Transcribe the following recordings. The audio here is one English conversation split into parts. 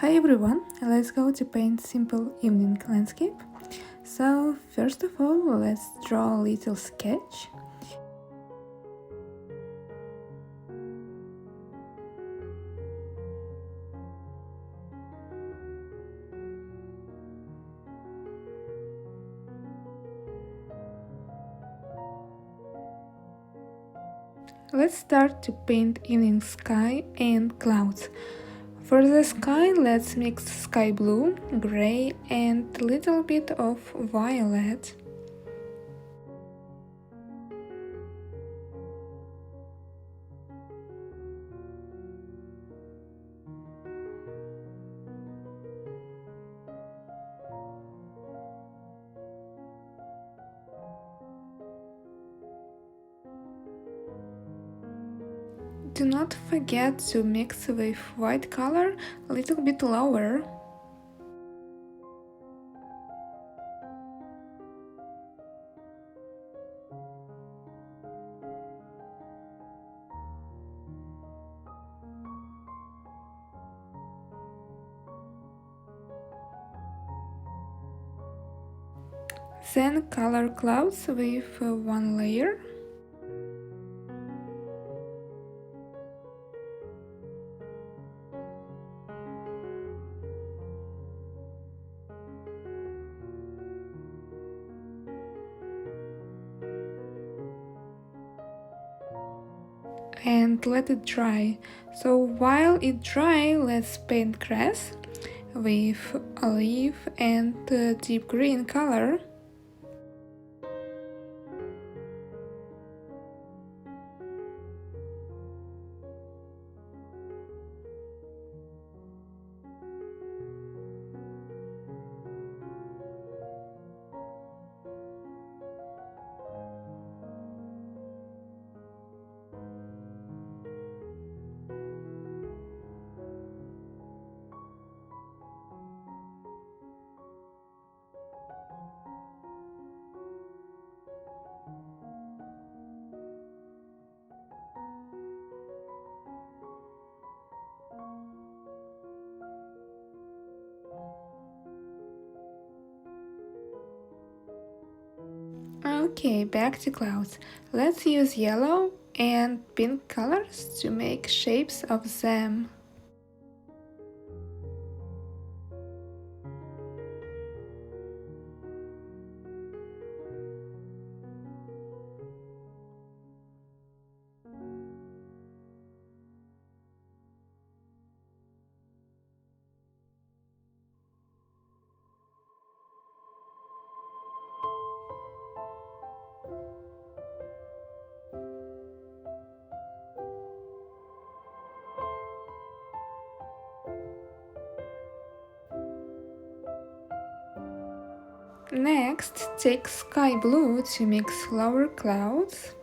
Hi everyone, let's go to paint simple evening landscape. So first of all, let's draw a little sketch. Let's start to paint evening sky and clouds. For the sky, let's mix sky blue, gray and a little bit of violet. Do not forget to mix with white color a little bit lower. Then color clouds with one layer. And let it dry. So while it dry, let's paint grass with olive and deep green color. Okay, back to clouds. Let's use yellow and pink colors to make shapes of them. Next, take sky blue to mix lower clouds.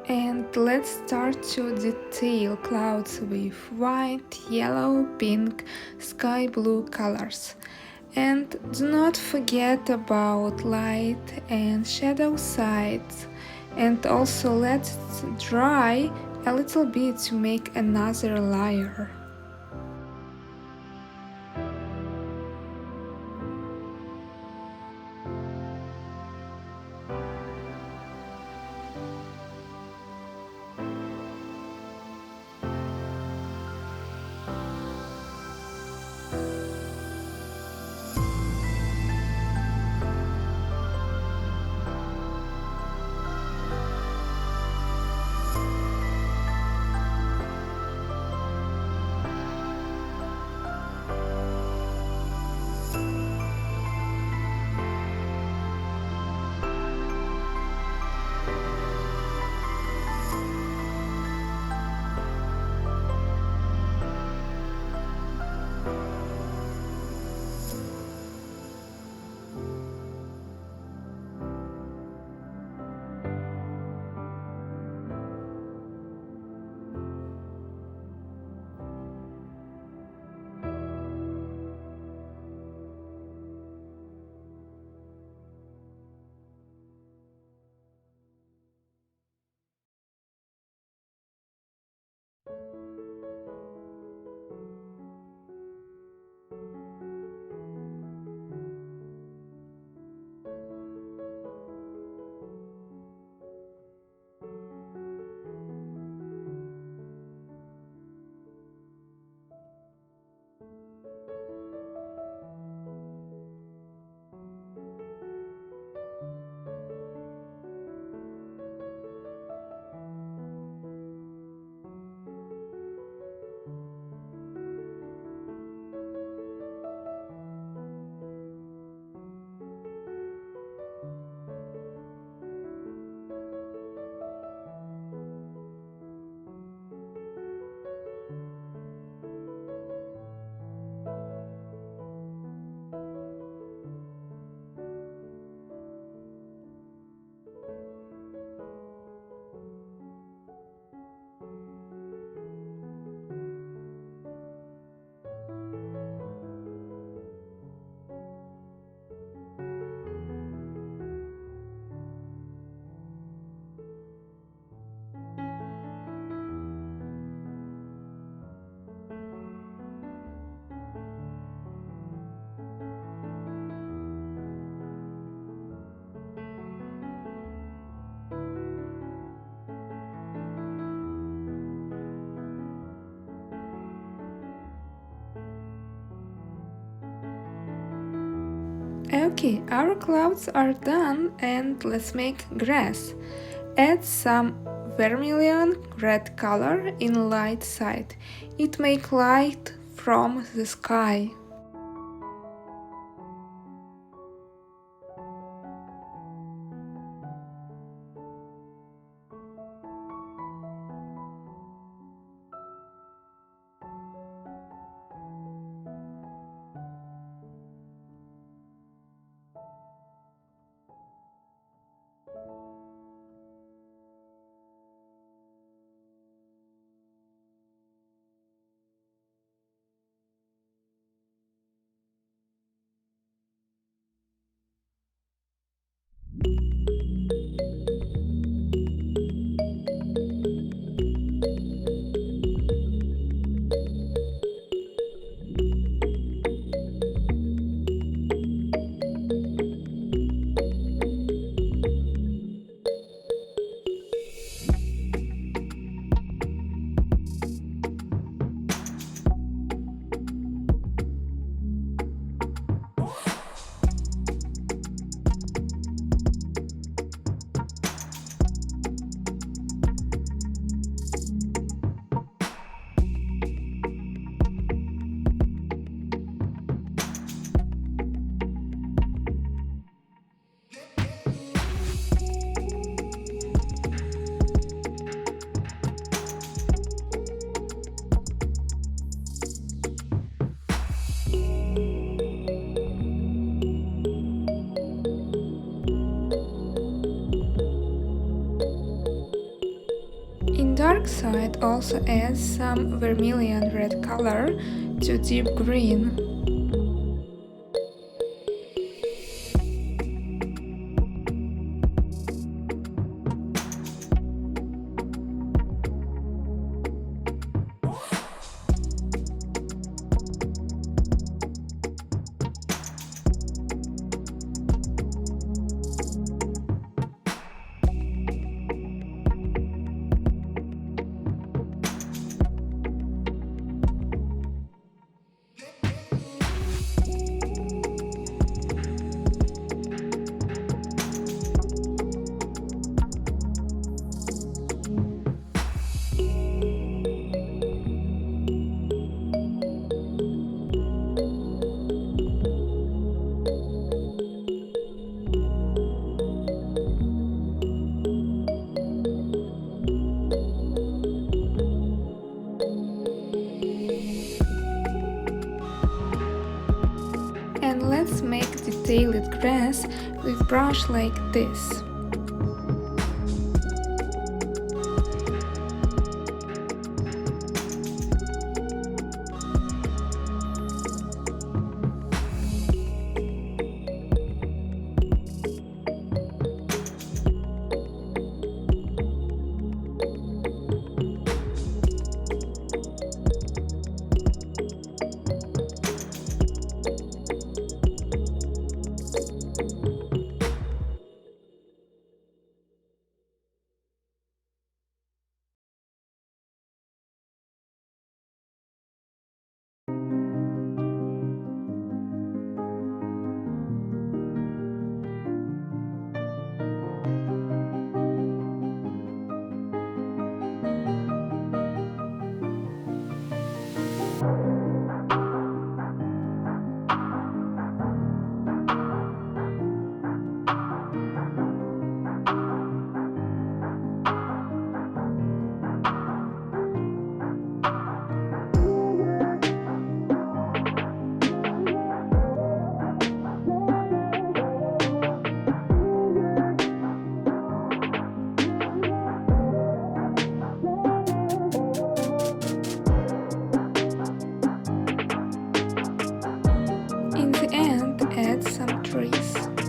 And let's start to detail clouds with white, yellow, pink, sky blue colors. And do not forget about light and shadow sides. And also let it dry a little bit to make another layer. Okay, our clouds are done and let's make grass. Add some vermilion red color in light side. It make light from the sky. In dark side also add some vermilion red color to deep green. And let's make detailed grass with brush like this. trees.